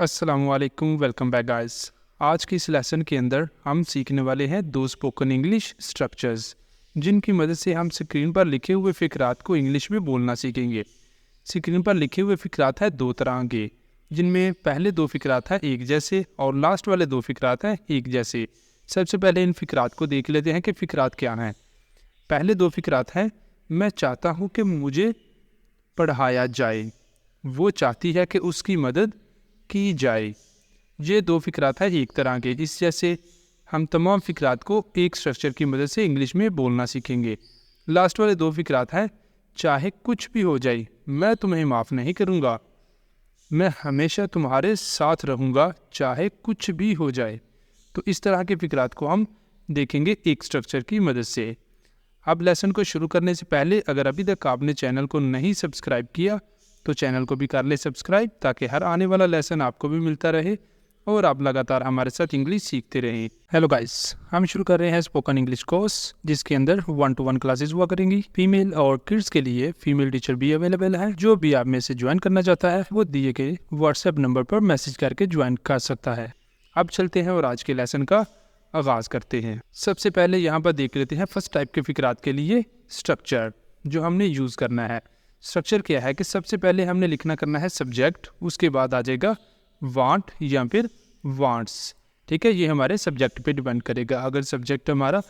अस्सलामुअलैकुम, welcome back guys. आज की इस लेसन के अंदर हम सीखने वाले हैं दो स्पोकन इंग्लिश स्ट्रक्चर्स, जिनकी मदद से हम स्क्रीन पर लिखे हुए फ़िक्रात को इंग्लिश में बोलना सीखेंगे। स्क्रीन पर लिखे हुए फ़िक्रात हैं दो तरह के, जिनमें पहले दो फ़िक्रात हैं एक जैसे और लास्ट वाले दो फ़िक्रात हैं एक जैसे। सबसे पहले इन फ़िक्रात को देख लेते हैं कि फ़िक्रात क्या हैं। पहले दो फ़िक्रात हैं, मैं चाहता हूँ कि मुझे पढ़ाया जाए, वो चाहती है कि उसकी मदद की जाए। ये दो फ़िक्रात हैं एक तरह के। इस जैसे हम तमाम फ़िक्रात को एक स्ट्रक्चर की मदद से इंग्लिश में बोलना सीखेंगे। लास्ट वाले दो फ़िक्रात हैं, चाहे कुछ भी हो जाए मैं तुम्हें माफ़ नहीं करूँगा, मैं हमेशा तुम्हारे साथ रहूँगा चाहे कुछ भी हो जाए। तो इस तरह के फ़िक्रात को हम देखेंगे एक स्ट्रक्चर की मदद से। अब लेसन को शुरू करने से पहले अगर अभी तक आपने चैनल को नहीं सब्सक्राइब किया तो चैनल को भी कर ले सब्सक्राइब, ताकि हर आने वाला लेसन आपको भी मिलता रहे और आप लगातार हमारे साथ इंग्लिश सीखते रहें। हेलो गाइस, हम शुरू कर रहे हैं स्पोकन इंग्लिश कोर्स, जिसके अंदर 1-to-1 क्लासेस हुआ करेंगी। फीमेल और किड्स के लिए फीमेल टीचर भी अवेलेबल है। जो भी आप में से ज्वाइन करना चाहता है वो दिए गए व्हाट्सएप नंबर पर मैसेज करके ज्वाइन कर सकता है। अब चलते हैं और आज के लेसन का आगाज़ करते हैं। सबसे पहले यहाँ पर देख लेते हैं फर्स्ट टाइप के फ़िक्रात के लिए स्ट्रक्चर जो हमने यूज़ करना है। स्ट्रक्चर क्या है कि सबसे पहले हमने लिखना करना है सब्जेक्ट, उसके बाद आ जाएगा वांट या फिर वांट्स। ठीक है, ये हमारे सब्जेक्ट पे डिपेंड करेगा। अगर सब्जेक्ट हमारा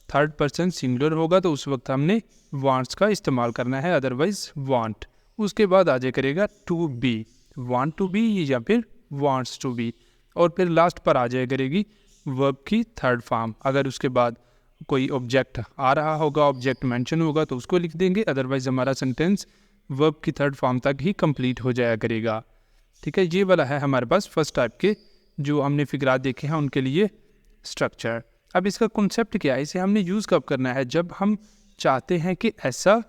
थर्ड पर्सन सिंगुलर होगा तो उस वक्त हमने वांट्स का इस्तेमाल करना है, अदरवाइज वांट। उसके बाद आ जाए करेगा to be, want to be या फिर वांट्स टू बी, और फिर लास्ट पर आ जाए करेगी वर्ब की थर्ड फॉर्म। अगर उसके बाद कोई ऑब्जेक्ट आ रहा होगा, ऑब्जेक्ट मेंशन होगा तो उसको लिख देंगे, अदरवाइज हमारा सेंटेंस वर्ब की थर्ड फॉर्म तक ही कंप्लीट हो जाया करेगा। ठीक है, ये वाला है हमारे पास फर्स्ट टाइप के जो हमने फिक्रात देखे हैं उनके लिए स्ट्रक्चर। अब इसका कॉन्सेप्ट क्या है, इसे हमने यूज़ कब करना है? जब हम चाहते हैं कि ऐसा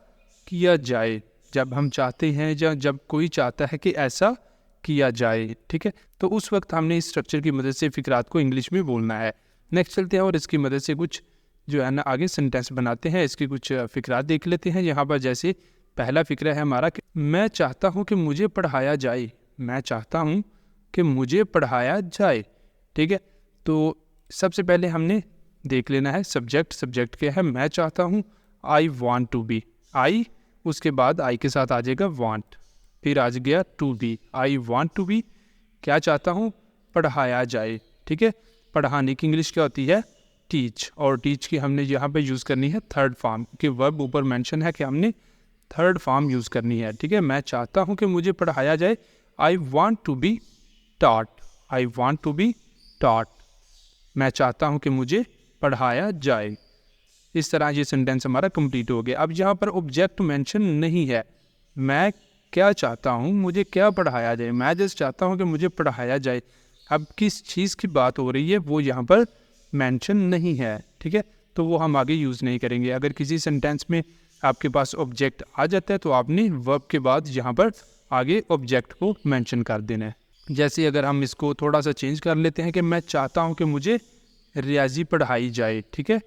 किया जाए, जब हम चाहते हैं या जब कोई चाहता है कि ऐसा किया जाए। ठीक है, तो उस वक्त हमने इस स्ट्रक्चर की मदद से फ़िक्रात को इंग्लिश में बोलना है। नेक्स्ट चलते हैं और इसकी मदद से कुछ जो है ना आगे सेंटेंस बनाते हैं। इसकी कुछ फ़िक्रात देख लेते हैं। यहाँ पर जैसे पहला फ़िक्रा है हमारा कि मैं चाहता हूँ कि मुझे पढ़ाया जाए, मैं चाहता हूँ कि मुझे पढ़ाया जाए। ठीक है, तो सबसे पहले हमने देख लेना है सब्जेक्ट। सब्जेक्ट क्या है? मैं चाहता हूँ, आई वॉन्ट टू बी। आई, उसके बाद आई के साथ आ जाएगा वॉन्ट, फिर आ गया to be. I want to be, क्या चाहता हूँ? पढ़ाया जाए। ठीक है, पढ़ाने की इंग्लिश क्या होती है? टीच। और टीच की हमने यहाँ पे यूज़ करनी है थर्ड फॉर्म, कि वर्ब ऊपर मेंशन है कि हमने थर्ड फॉर्म यूज़ करनी है। ठीक है, मैं चाहता हूँ कि मुझे पढ़ाया जाए, I want to be taught. I want to be taught, मैं चाहता हूँ कि मुझे पढ़ाया जाए। इस तरह ये सेंटेंस हमारा कंप्लीट हो गया। अब यहाँ पर ऑब्जेक्ट मेंशन नहीं है। मैं क्या चाहता हूँ, मुझे क्या पढ़ाया जाए, मैं जस्ट चाहता हूँ कि मुझे पढ़ाया जाए। अब किस चीज़ की बात हो रही है वो यहाँ पर मेंशन नहीं है। ठीक है, तो वो हम आगे यूज़ नहीं करेंगे। अगर किसी सेंटेंस में आपके पास ऑब्जेक्ट आ जाता है तो आपने वर्ब के बाद यहाँ पर आगे ऑब्जेक्ट को मेंशन कर देना है। जैसे अगर हम इसको थोड़ा सा चेंज कर लेते हैं कि मैं चाहता हूँ कि मुझे रियाजी पढ़ाई जाए। ठीक है,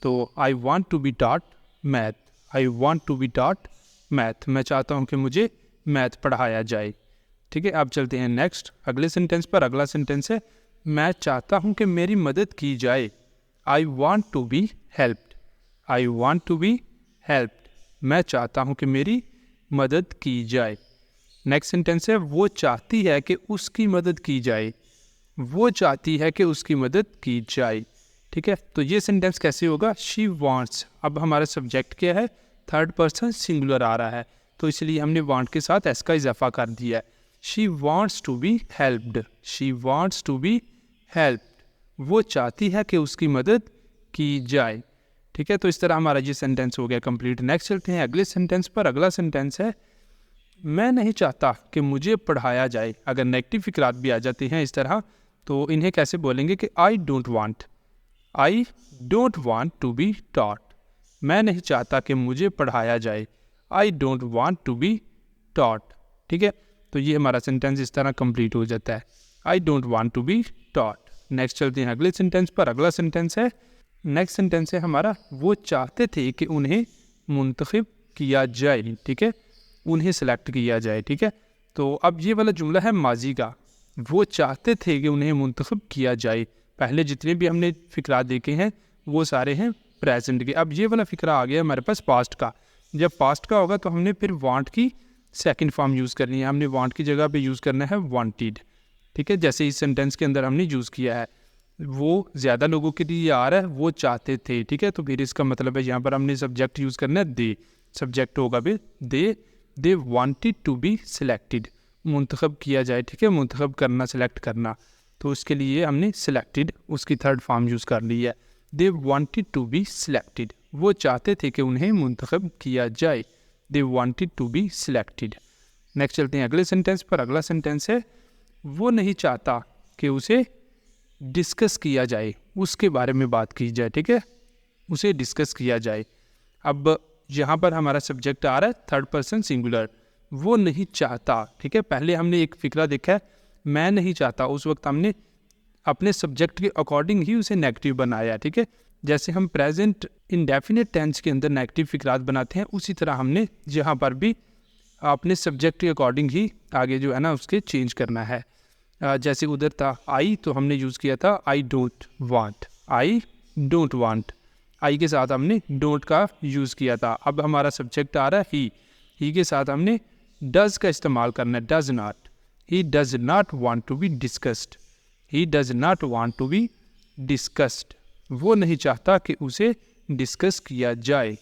तो I want to be taught math. I want to be taught math, मैं चाहता हूँ कि मुझे मैथ पढ़ाया जाए। ठीक है, अब चलते हैं नेक्स्ट अगले सेंटेंस पर। अगला सेंटेंस है मैं चाहता हूँ कि मेरी मदद की जाए। I want to be helped. I want to be helped, मैं चाहता हूँ कि मेरी मदद की जाए। नेक्स्ट सेंटेंस है वो चाहती है कि उसकी मदद की जाए। वो चाहती है कि उसकी मदद की जाए। ठीक है, तो ये सेंटेंस कैसे होगा? She wants. अब हमारा सब्जेक्ट क्या है? थर्ड पर्सन सिंगुलर आ रहा है, तो इसलिए हमने वांट के साथ एस का इजाफा कर दिया है। She wants to be helped. She wants to be helped, वो चाहती है कि उसकी मदद की जाए। ठीक है, तो इस तरह हमारा ये सेंटेंस हो गया कंप्लीट। नेक्स्ट चलते हैं अगले सेंटेंस पर। अगला सेंटेंस है मैं नहीं चाहता कि मुझे पढ़ाया जाए। अगर नेगेटिव फिक्रात भी आ जाती हैं इस तरह तो इन्हें कैसे बोलेंगे कि I don't want. I don't want to be taught, मैं नहीं चाहता कि मुझे पढ़ाया जाए। I don't want to be taught. ठीक है, तो ये हमारा सेंटेंस इस तरह कंप्लीट हो जाता है, I don't want to be taught. Next चलते हैं अगले सेंटेंस पर। अगला सेंटेंस है नेक्स्ट सेंटेंस है हमारा वो चाहते थे कि उन्हें मुंतखब किया जाए। ठीक है, उन्हें सेलेक्ट किया जाए। ठीक है, तो अब ये वाला जुमला है माजी का। वो चाहते थे कि उन्हें मुंतखब किया जाए। पहले जितने भी हमने फ़िक्रात देखे हैं वो सारे हैं प्रेजेंट के। अब ये वाला फ़िक्रा आ गया हमारे पास पास्ट का। जब पास्ट का होगा तो हमने फिर वांट की सेकंड फॉर्म यूज़ करनी है। हमने वांट की जगह पे यूज़ करना है वांटेड, ठीक है, जैसे इस सेंटेंस के अंदर हमने यूज़ किया है। वो ज़्यादा लोगों के लिए आ रहा है, वो चाहते थे, ठीक है। तो फिर इसका मतलब है यहाँ पर हमने सब्जेक्ट यूज़ करना है दे, सब्जेक्ट होगा फिर they wanted to be selected, मुंतखब किया जाए, ठीक है, मुंतखब करना, सेलेक्ट करना। तो उसके लिए हमने सिलेक्टेड उसकी थर्ड फॉर्म यूज़ कर ली है। They wanted to be selected, वो चाहते थे कि उन्हें मुंतखब किया जाए। They wanted to be selected. Next चलते हैं अगले सेंटेंस पर। अगला सेंटेंस है वो नहीं चाहता कि उसे डिस्कस किया जाए, उसके बारे में बात की जाए, ठीक है, उसे डिस्कस किया जाए। अब यहाँ पर हमारा सब्जेक्ट आ रहा है थर्ड पर्सन सिंगुलर, वो नहीं चाहता, ठीक है। पहले हमने एक फ़िक्रा देखा है मैं नहीं चाहता, उस वक्त हमने अपने सब्जेक्ट के अकॉर्डिंग ही उसे नेगेटिव बनाया, ठीक है। जैसे हम प्रेजेंट इंडेफिनिट टेंस के अंदर नेगेटिव फ़िक्रात बनाते हैं, उसी तरह हमने यहाँ पर भी अपने सब्जेक्ट के अकॉर्डिंग ही आगे जो है ना उसके चेंज करना है। जैसे उधर था आई, तो हमने यूज़ किया था I don't want, I don't want, I के साथ हमने डोंट का यूज़ किया था। अब हमारा सब्जेक्ट आ रहा है ही के साथ हमने डज़ का इस्तेमाल करना है, does not, he does not want to be discussed, he does not want to be discussed, वो नहीं चाहता कि उसे डिस्कस किया जाए।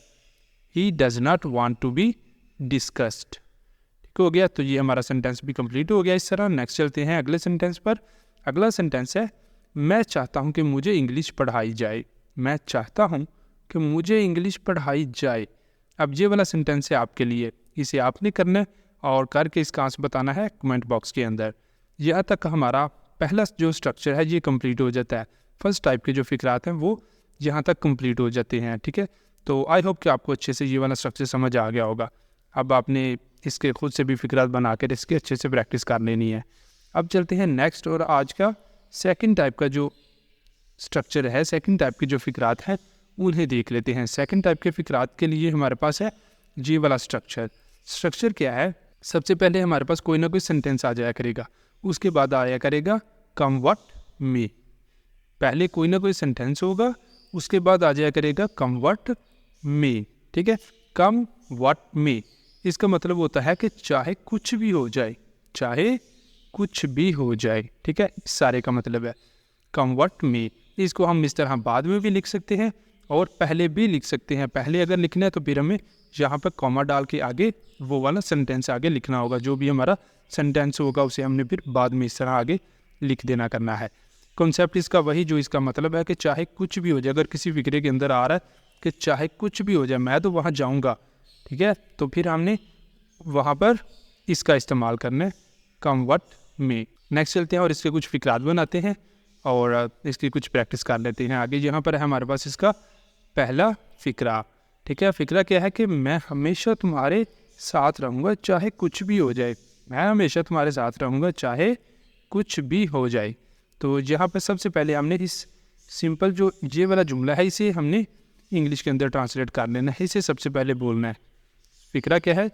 He does not want to be discussed, ठीक हो गया। तो ये हमारा सेंटेंस भी कंप्लीट हो गया इस तरह। नेक्स्ट चलते हैं अगले सेंटेंस पर। अगला सेंटेंस है मैं चाहता हूँ कि मुझे इंग्लिश पढ़ाई जाए, मैं चाहता हूँ कि मुझे इंग्लिश पढ़ाई जाए। अब ये वाला सेंटेंस है आपके लिए, इसे आपने करना है और करके इसका आंसर बताना है कमेंट बॉक्स के अंदर। यहाँ तक हमारा पहला जो स्ट्रक्चर है ये कंप्लीट हो जाता है। फर्स्ट टाइप के जो फ़िक्रात हैं वो यहाँ तक कंप्लीट हो जाते हैं, ठीक है। तो आई होप कि आपको अच्छे से ये वाला स्ट्रक्चर समझ आ गया होगा। अब आपने इसके खुद से भी फ़िक्रात बना कर इसके अच्छे से प्रैक्टिस कर लेनी है। अब चलते हैं नेक्स्ट और आज का सेकंड टाइप का जो स्ट्रक्चर है, सेकंड टाइप के जो फ़िक्रात हैं उन्हें देख लेते हैं। सेकंड टाइप के फ़िक्रात के लिए हमारे पास है जी वाला स्ट्रक्चर क्या है, सबसे पहले हमारे पास कोई ना कोई सेंटेंस आ जाया करेगा, उसके बाद आया करेगा कम व्हाट मे। पहले कोई ना कोई सेंटेंस होगा, उसके बाद आ जाया करेगा कम व्हाट मे, ठीक है। कम व्हाट मे इसका मतलब होता है कि चाहे कुछ भी हो जाए, चाहे कुछ भी हो जाए, ठीक है, इस सारे का मतलब है कम व्हाट मे। इसको हम इस तरह बाद में भी लिख सकते हैं और पहले भी लिख सकते हैं। पहले अगर लिखना है तो फिर हमें यहाँ पर कॉमा डाल के आगे वो वाला सेंटेंस आगे लिखना होगा, जो भी हमारा सेंटेंस होगा उसे हमने फिर बाद में इस तरह आगे लिख देना करना है। कॉन्सेप्ट इसका वही जो इसका मतलब है कि चाहे कुछ भी हो जाए, अगर किसी फिक्रे के अंदर आ रहा है कि चाहे कुछ भी हो जाए मैं तो वहाँ जाऊँगा, ठीक है, तो फिर हमने वहाँ पर इसका इस्तेमाल करना है कम व्हाट मे। नेक्स्ट चलते हैं और इसके कुछ फ़िक्रात बनाते हैं और इसकी कुछ प्रैक्टिस कर लेते हैं आगे। यहाँ पर है हमारे पास इसका पहला फ़िक्रा, ठीक है। फ़िक्रा क्या है कि मैं हमेशा तुम्हारे साथ रहूँगा चाहे कुछ भी हो जाए, मैं हमेशा तुम्हारे साथ रहूँगा चाहे कुछ भी हो जाए। तो यहाँ पर सबसे पहले हमने इस सिंपल जो ये वाला जुमला है इसे हमने इंग्लिश के अंदर ट्रांसलेट कर लेना है, इसे सबसे पहले बोलना है। फ़िक्रा क्या है,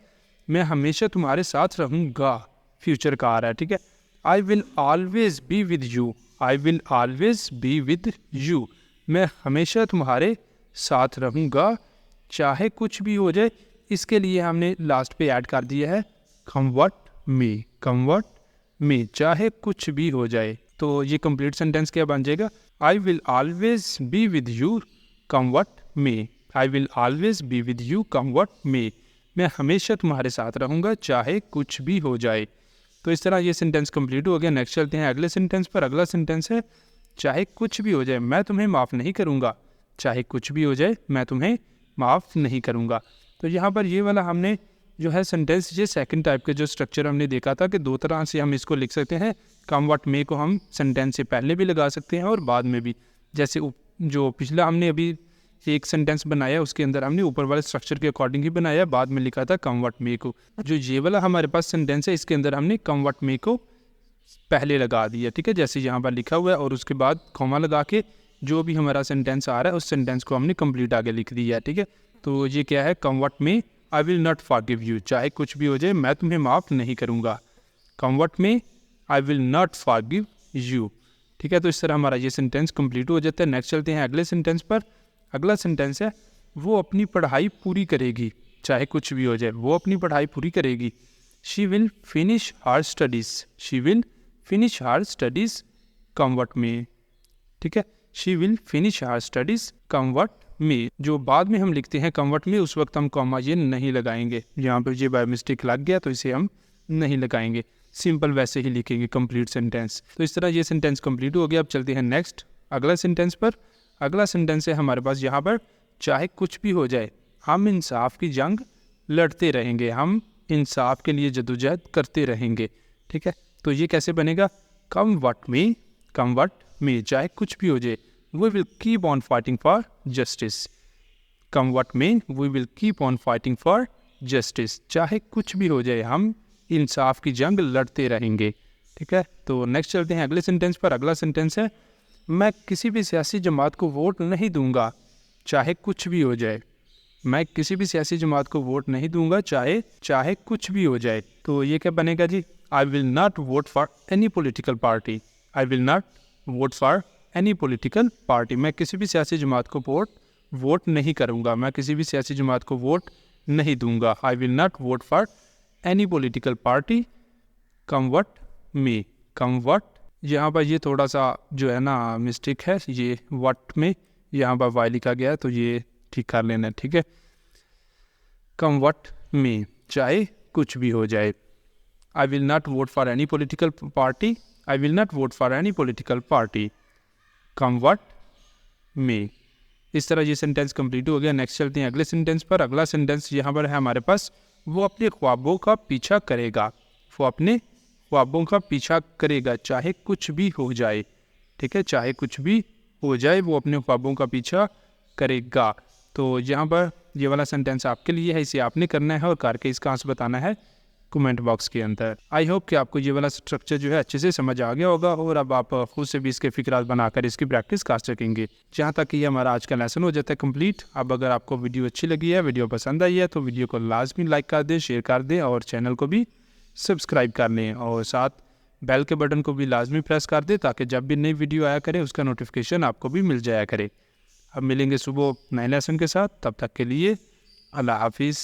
मैं हमेशा तुम्हारे साथ रहूँगा, फ्यूचर का आ रहा है, ठीक है। I will always be with you, I will always be with you, मैं हमेशा तुम्हारे साथ रहूँगा चाहे कुछ भी हो जाए। इसके लिए हमने लास्ट पे ऐड कर दिया है come what may, come what मे, चाहे कुछ भी हो जाए। तो ये कंप्लीट सेंटेंस क्या बन जाएगा, I will always be with you come what may, I will always be with you come what मे, मैं हमेशा तुम्हारे साथ रहूँगा चाहे कुछ भी हो जाए। तो इस तरह ये सेंटेंस कंप्लीट हो गया। नेक्स्ट चलते हैं अगले सेंटेंस पर। अगला सेंटेंस है चाहे कुछ भी हो जाए मैं तुम्हें माफ़ नहीं करूँगा, चाहे कुछ भी हो जाए मैं तुम्हें माफ़ नहीं करूँगा। तो यहाँ पर ये वाला हमने जो है सेंटेंस, ये सेकंड टाइप के जो स्ट्रक्चर हमने देखा था कि दो तरह से हम इसको लिख सकते हैं। कम व्हाट मे को हम सेंटेंस से पहले भी लगा सकते हैं और बाद में भी। जैसे जो पिछला हमने अभी एक सेंटेंस बनाया उसके अंदर हमने ऊपर वाले स्ट्रक्चर के अकॉर्डिंग ही बनाया, बाद में लिखा था कम व्हाट मे को। जो ये वाला हमारे पास सेंटेंस है इसके अंदर हमने कम व्हाट मे को पहले लगा दिया, ठीक है, जैसे यहाँ पर लिखा हुआ है, और उसके बाद कॉमा लगा के जो भी हमारा सेंटेंस आ रहा है उस सेंटेंस को हमने कंप्लीट आगे लिख दिया, ठीक है। तो ये क्या है, come what may I will not forgive you, चाहे कुछ भी हो जाए मैं तुम्हें माफ़ नहीं करूँगा। Come what may I will not forgive you. ठीक है, तो इस तरह हमारा ये सेंटेंस कंप्लीट हो जाता है। नेक्स्ट चलते हैं अगले सेंटेंस पर। अगला सेंटेंस है वो अपनी पढ़ाई पूरी करेगी चाहे कुछ भी हो जाए, वो अपनी पढ़ाई पूरी करेगी। She will finish her studies, she will finish her studies come what मे। ठीक है, she will finish her studies come what मे। जो बाद में हम लिखते हैं कम व्हाट मे, उस वक्त हम कॉमा ये नहीं लगाएंगे। यहाँ पर ये बाय मिस्टेक लग गया तो इसे हम नहीं लगाएंगे, सिंपल वैसे ही लिखेंगे कंप्लीट सेंटेंस। तो इस तरह ये सेंटेंस कंप्लीट हो गया। अब चलते हैं नेक्स्ट अगला सेंटेंस पर। अगला सेंटेंस है हमारे पास यहाँ पर चाहे कुछ भी हो जाए हम इंसाफ की जंग लड़ते रहेंगे, हम इंसाफ के लिए जदोजहद करते रहेंगे। ठीक है, तो ये कैसे बनेगा? कम व्हाट मे, कम व्हाट मे, चाहे कुछ भी हो जाए we will keep on fighting for justice. Come what may we will keep on fighting for justice, चाहे कुछ भी हो जाए हम इंसाफ की जंग लड़ते रहेंगे। ठीक है, तो नेक्स्ट चलते हैं अगले सेंटेंस पर। अगला सेंटेंस है मैं किसी भी सियासी जमात को वोट नहीं दूंगा चाहे कुछ भी हो जाए। मैं किसी भी सियासी जमात को वोट नहीं दूंगा चाहे कुछ भी हो जाए। तो ये क्या बनेगा जी? I will not vote for any political party, I will not vote for any political party. मैं किसी भी सियासी जमात को वोट नहीं करूंगा, मैं किसी भी सियासी जमात को वोट नहीं दूंगा। आई will not vote for any political party come what may, come what, यहाँ पर ये थोड़ा सा जो है ना मिस्टेक है, ये व्हाट में यहाँ पर वाई लिखा गया है तो ये ठीक कर लेना। ठीक है, कम व्हाट मे, चाहे कुछ भी हो जाए। आई will not vote for any political party, I will not vote for any political party come what मे। इस तरह ये सेंटेंस कंप्लीट हो गया। नेक्स्ट चलते हैं अगले सेंटेंस पर। अगला सेंटेंस यहाँ पर है हमारे पास वो अपने ख्वाबों का पीछा करेगा, वो अपने ख्वाबों का पीछा करेगा चाहे कुछ भी हो जाए। ठीक है, चाहे कुछ भी हो जाए वो अपने ख्वाबों का पीछा करेगा। तो यहाँ पर ये वाला सेंटेंस आपके लिए है, इसे आपने करना है और करके इसका आंसर बताना है कमेंट बॉक्स के अंदर। आई होप कि आपको ये वाला स्ट्रक्चर जो है अच्छे से समझ आ गया होगा और अब आप खुद से भी इसके फिक्रात बनाकर इसकी प्रैक्टिस कर सकेंगे। जहाँ तक कि ये हमारा आज का लेसन हो जाता है कंप्लीट। अब अगर आपको वीडियो अच्छी लगी है, वीडियो पसंद आई है तो वीडियो को लाजमी लाइक कर दें, शेयर कर दें और चैनल को भी सब्सक्राइब कर लें और साथ बेल के बटन को भी लाजमी प्रेस कर दें ताकि जब भी नई वीडियो आया करे उसका नोटिफिकेशन आपको भी मिल जाया करे। अब मिलेंगे सुबह नए लेसन के साथ, तब तक के लिए अल्लाह हाफिज़।